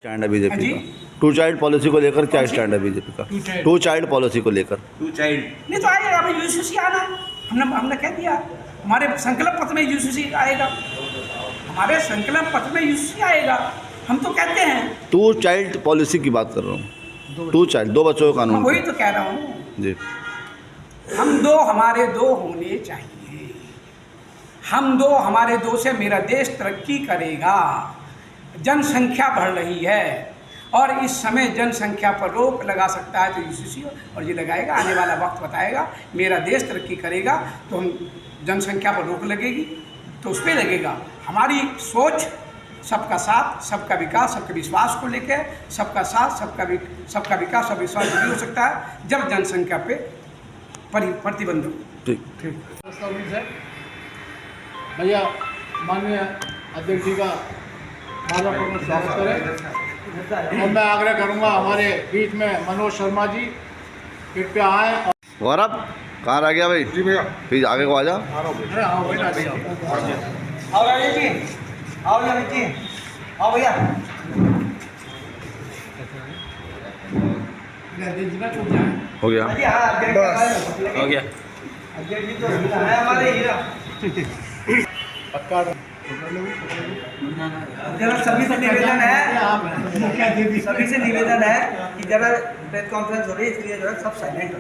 Stand है BJP का? To child policy को लेकर क्या स्टैंड है बीजेपी का? टू चाइल्ड पॉलिसी को लेकर टू चाइल्ड नहीं तो आएगा, अभी यूसीसी आना है। हमने कह दिया हमारे संकल्प पत्र में यूसीसी आएगा, हमारे संकल्प पत्र में यूसीसी आएगा। हम तो कहते हैं टू चाइल्ड पॉलिसी की बात कर रहा हूँ। टू चाइल्ड, दो बच्चों का कानून। वही तो कह रहा हूँ जी। हमारे दो होने चाहिए। हमारे दो से मेरा देश तरक्की करेगा। जनसंख्या बढ़ रही है और इस समय जनसंख्या पर रोक लगा सकता है तो यूसीसी और ये लगाएगा। आने वाला वक्त बताएगा। मेरा देश तरक्की करेगा तो हम जनसंख्या पर रोक लगेगी तो उस पर लगेगा। हमारी सोच सबका साथ, सबका विकास, सबके विश्वास को लेकर सबका साथ, सबका विकास और विश्वास भी हो सकता है जब जनसंख्या पे प्रतिबंध हो। ठीक भैया माननीय अध्यक्ष जी का माल्यार्पण स्वागत करें। और मैं आग्रह करूंगा हमारे बीच में मनोज शर्मा जी कृपया आए। गौरव कहाँ रह गया भाई? जी भैया, प्लीज आगे को आ जाओ। आओ राजेश जी, आओ अमित जी, आओ भैया। हो गया। हो गया। अध्यक्ष जी तो है हमारे हीरा। जरा सभी से निवेदन है कि जरा प्रेस कॉन्फ्रेंस हो रही है इसलिए जरा सब साइलेंट हो।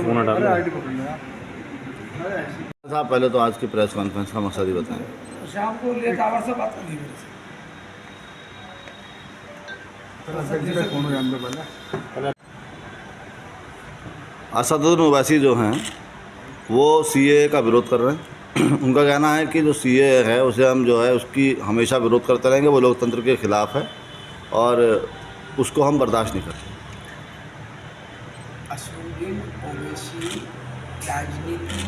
फोन हटा साहब पहले तो आज की प्रेस कॉन्फ्रेंस का मकसद ही बताएं। शाम को लेट आवर से बात करनी असदुद्दीन ओवैसी जो हैं वो सीए का विरोध कर रहे हैं। उनका कहना है कि जो सीए है उसे हम जो है उसकी हमेशा विरोध करते रहेंगे, वो लोकतंत्र के खिलाफ है और उसको हम बर्दाश्त नहीं करते। असदुद्दीन ओवैसी राजनीति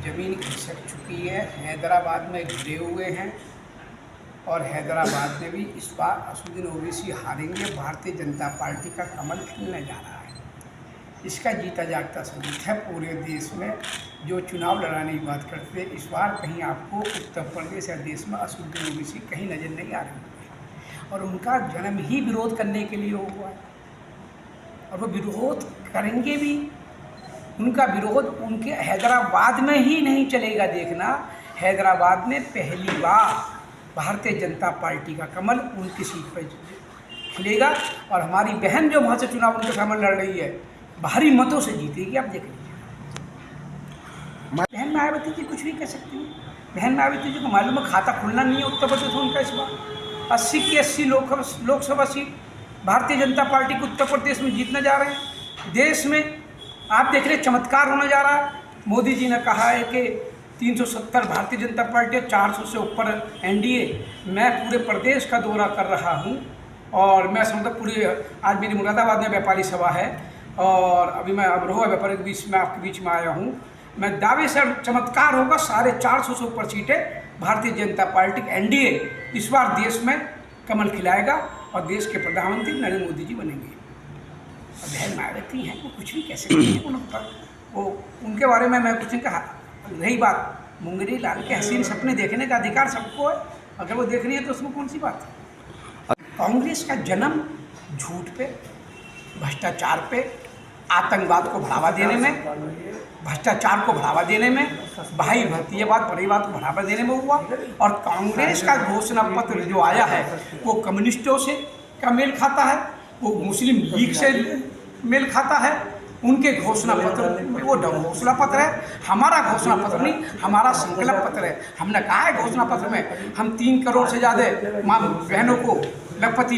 जमीन खिसक चुकी है, हैदराबाद में गिरे हुए हैं और हैदराबाद में भी इस बार असदुद्दीन ओवैसी हारेंगे। भारतीय जनता पार्टी का कमल खिलने जा रहा है। इसका जीता जागता सबूत है पूरे देश में जो चुनाव लड़ाने की बात करते हैं। इस बार कहीं आपको उत्तर प्रदेश या देश में असदुद्दीन ओवैसी कहीं नज़र नहीं आ रहे और उनका जन्म ही विरोध करने के लिए हुआ है और वो विरोध करेंगे भी। उनका विरोध उनके हैदराबाद में ही नहीं चलेगा। देखना, हैदराबाद में पहली बार भारतीय जनता पार्टी का कमल उनकी सीट पर खिलेगा और हमारी बहन जो वहाँ से चुनाव उनके सामने लड़ रही है भारी मतों से जीतेगी। आप देख लीजिए। बहन मायावती जी कुछ भी कह सकती हैं। बहन मायावती जी को मालूम है खाता खुलना नहीं है उत्तर प्रदेश में उनका। इस बार 80 की 80 लोकसभा सीट भारतीय जनता पार्टी को उत्तर प्रदेश में जीतने जा रहे हैं। देश में आप देख रहे चमत्कार होने जा रहा है। मोदी जी ने कहा है कि 370 भारतीय जनता पार्टी, 400 से ऊपर एनडीए। मैं पूरे प्रदेश का दौरा कर रहा हूँ और मैं समझता पूरे आज मेरी मुरादाबाद में व्यापारी सभा है और अभी मैं अमरोहा व्यापारी के बीच में आपके बीच में आया हूँ। मैं दावे से चमत्कार होगा 450 से ऊपर सीटें भारतीय जनता पार्टी एनडीए इस बार देश में कमल खिलाएगा और देश के प्रधानमंत्री नरेंद्र मोदी जी बनेंगे। और बहन मायावती हैं वो कुछ भी कह सकती हैं। वो उनके बारे में मैं कुछ नहीं कहा। रही बात मुंगेरी लाल के हसीन सपने देखने का अधिकार सबको है, अगर वो देख रही है तो उसमें कौन सी बात है। कांग्रेस का जन्म झूठ पे, भ्रष्टाचार पे, आतंकवाद को बढ़ावा देने में, भ्रष्टाचार को बढ़ावा देने में, भाई भतीजावाद परिवार को बढ़ावा देने में हुआ। और कांग्रेस का घोषणा पत्र जो आया है वो कम्युनिस्टों से का मेल खाता है, वो मुस्लिम लीग से मेल खाता है। उनके घोषणा पत्र वो घोषणा पत्र है, हमारा घोषणा पत्र नहीं, हमारा संकल्प पत्र है। हमने कहा है घोषणा पत्र में हम 3 करोड़ से ज़्यादा माँ बहनों को लखपति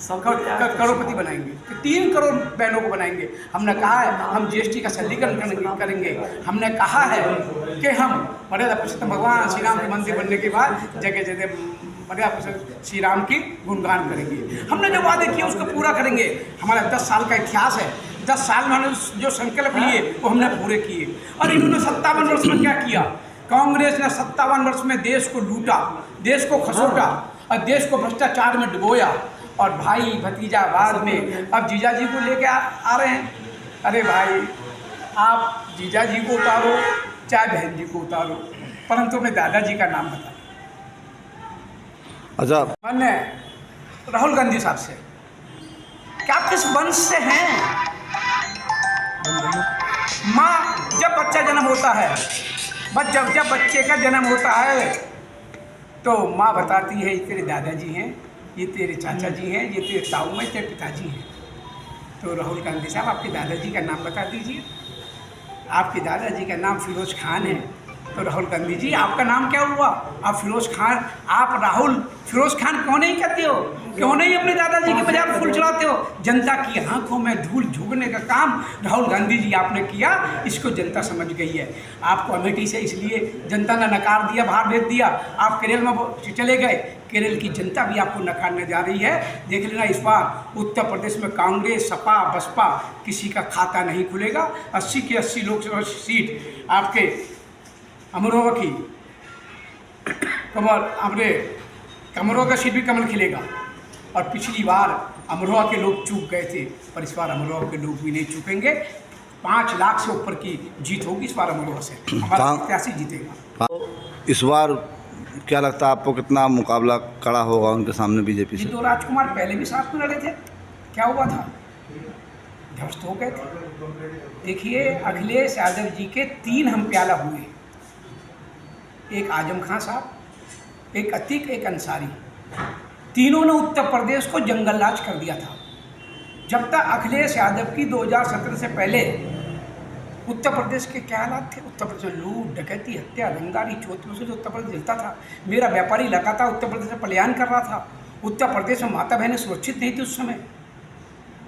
करोड़पति बनाएंगे, 3 करोड़ बहनों को बनाएंगे। हमने कहा है हम जीएसटी का सरलीकरण करेंगे। हमने कहा है कि हम मर्यादा पुरुषोत्तम भगवान श्री राम के मंदिर बनने के बाद जगह जगह मर्यादा पुरुषोत्तम श्री राम की गुणगान करेंगे। हमने जो वादे किए उसको पूरा करेंगे। हमारा 10 साल का इतिहास है। 10 साल में हमने जो संकल्प लिए वो हमने पूरे किए। और इन्होंने 57 वर्ष में क्या किया? कांग्रेस ने 57 वर्ष में देश को लूटा, देश को खसोटा और देश को भ्रष्टाचार में डुबोया। और भाई भतीजावाद में अब जीजा जी को लेके आ रहे हैं। अरे भाई, आप जीजा जी को उतारो चाहे बहन जी को उतारो, परंतु अपने दादाजी का नाम बता। अच्छा, मैंने राहुल गांधी साहब से क्या आप किस वंश से हैं? माँ, जब बच्चा जन्म होता है, जब बच्चे का जन्म होता है तो माँ बताती है ये तेरे दादाजी हैं, ये तेरे चाचा जी हैं, ये तेरे ताऊ में तेरे पिताजी हैं। तो राहुल गांधी साहब, आपके दादाजी का नाम बता दीजिए। आपके दादाजी का नाम फिरोज खान है। तो राहुल गांधी जी, आपका नाम क्या हुआ? आप फिरोज खान, आप राहुल फिरोज खान क्यों नहीं कहते हो? क्यों नहीं अपने दादाजी के बजाय फूल चढ़ाते हो? जनता की आंखों में धूल झोंकने का काम राहुल गांधी जी आपने किया, इसको जनता समझ गई है। आपको अमेठी से इसलिए जनता ने नकार दिया, बाहर भेज दिया, आप केरल में चले गए। केरल की जनता भी आपको नकारने जा रही है। देख लेना, इस बार उत्तर प्रदेश में कांग्रेस, सपा, बसपा किसी का खाता नहीं खुलेगा। 80 की 80 लोकसभा सीट आपके अमरोहा की कमल, अपने अमरोहा का सीट भी कमल खिलेगा। और पिछली बार अमरोहा के लोग चूक गए थे, पर इस बार अमरोहा के लोग भी नहीं चूकेंगे। 5 लाख से ऊपर की जीत होगी इस बार अमरोहा से, हमारा प्रत्याशी जीतेगा। इस बार क्या लगता है आपको, कितना मुकाबला कड़ा होगा उनके सामने बीजेपी से? दो राजकुमार पहले भी साथ में लड़े थे, क्या हुआ था? ध्वस्त हो गए थे। देखिए, अखिलेश यादव जी के 3 हम प्याला हुए, एक आजम खान साहब, एक अतीक, एक अंसारी। तीनों ने उत्तर प्रदेश को जंगल राज कर दिया था। जब तक अखिलेश यादव की 2017 से पहले उत्तर प्रदेश के क्या हालात थे? उत्तर प्रदेश में लूट, डकैती, हत्या, रंगदारी, चौथी से उत्तर प्रदेश जलता था। मेरा व्यापारी लगातार उत्तर प्रदेश से पलायन कर रहा था। उत्तर प्रदेश में माता बहनें सुरक्षित नहीं थी उस समय।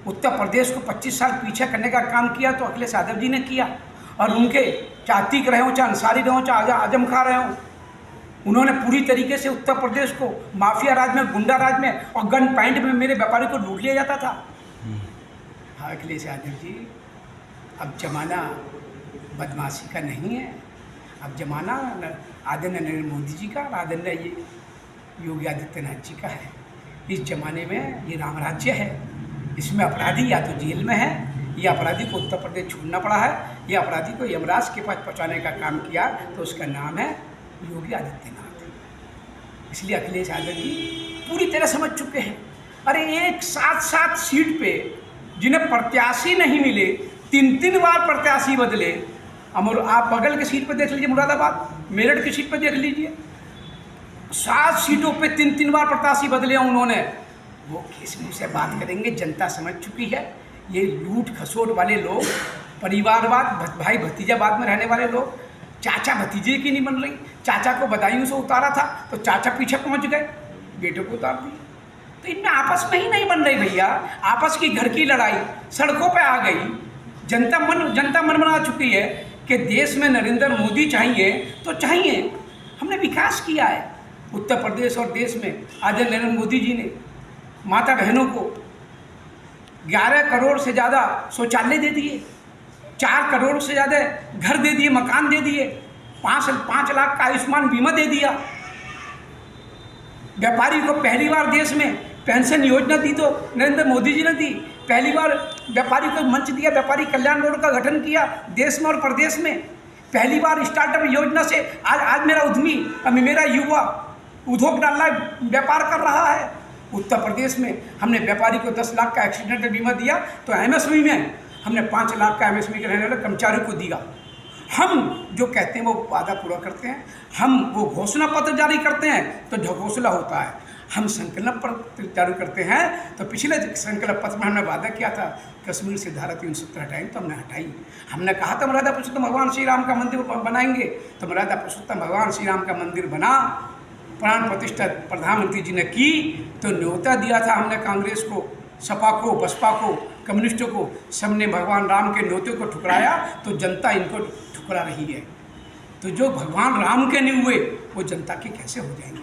उत्तर प्रदेश को 25 साल पीछे करने का काम किया तो अखिलेश यादव जी ने किया। और उनके चाहे अतीक रहे हों, चाहे अंसारी रहे हों, चाहे आजम खां रहे हों, उन्होंने पूरी तरीके से उत्तर प्रदेश को माफिया राज में, गुंडा राज में और गन पॉइंट में मेरे व्यापारी को लूट लिया जाता था। हाँ अखिलेश यादव जी, अब जमाना बदमाशी का नहीं है। अब जमाना आदरणीय नरेंद्र मोदी जी का, आदरणीय ये योगी आदित्यनाथ जी का है। इस जमाने में ये राम राज्य है। इसमें अपराधी या तो जेल में है, या अपराधी को उत्तर प्रदेश छोड़ना पड़ा है, या अपराधी को यमराज के पास पहुँचाने का काम किया, तो उसका नाम है योगी आदित्यनाथ। इसलिए अखिलेश यादव जी पूरी तरह समझ चुके हैं। अरे एक 7-7 सीट पे जिन्हें प्रत्याशी नहीं मिले, 3-3 बार प्रत्याशी बदले। आप बगल की सीट पे देख लीजिए, मुरादाबाद, मेरठ की सीट पे देख लीजिए, 7 सीटों पे 3-3 बार प्रत्याशी बदले उन्होंने। वो किस मुँह से बात करेंगे? जनता समझ चुकी है। ये लूट खसोट वाले लोग, परिवारवाद, भाई भतीजावाद में रहने वाले लोग, चाचा भतीजे की नहीं बन रही। चाचा को बदायूं से उतारा था तो चाचा पीछे पहुंच गए, बेटों को उतार दिया। तो इनमें आपस में ही नहीं बन रही भैया। आपस की घर की लड़ाई सड़कों पे आ गई। जनता मन बना चुकी है कि देश में नरेंद्र मोदी चाहिए तो चाहिए। हमने विकास किया है उत्तर प्रदेश और देश में। आज नरेंद्र मोदी जी ने माता बहनों को 11 करोड़ से ज़्यादा शौचालय दे दिए, 4 करोड़ से ज़्यादा घर दे दिए, मकान दे दिए, 5 लाख का आयुष्मान बीमा दे दिया। व्यापारी को पहली बार देश में पेंशन योजना दी तो नरेंद्र मोदी जी ने दी। पहली बार व्यापारी को मंच दिया, व्यापारी कल्याण बोर्ड का गठन किया देश में और प्रदेश में। पहली बार स्टार्टअप योजना से आज मेरा उद्यमी, मेरा युवा उद्योग डालना, व्यापार कर रहा है। उत्तर प्रदेश में हमने व्यापारी को 10 लाख का एक्सीडेंटल बीमा दिया, तो एमएसएमई में हमने 5 लाख का एमएसएमई के रहने वाले कर्मचारियों को दिया। हम जो कहते हैं वो वादा पूरा करते हैं। हम वो घोषणा पत्र जारी करते हैं तो ढकोसला होता है। हम संकल्प पत्र जारी करते हैं तो पिछले संकल्प पत्र में हमने वादा किया था कश्मीर से धारा 370 हटाएंगे, तो हमने हटाई। हमने कहा था मर्यादा पुरुषोत्तम भगवान श्री राम का मंदिर बनाएंगे, तो मर्यादा पुरुषोत्तम भगवान श्री राम का मंदिर बना। प्राण प्रतिष्ठा प्रधानमंत्री जी ने की तो न्योता दिया था हमने कांग्रेस को, सपा को, बसपा को, कम्युनिस्टों को, सबने भगवान राम के न्योते को ठुकराया, तो जनता इनको ठुकरा रही है। तो जो भगवान राम के नहीं हुए वो जनता के कैसे हो जाएंगे?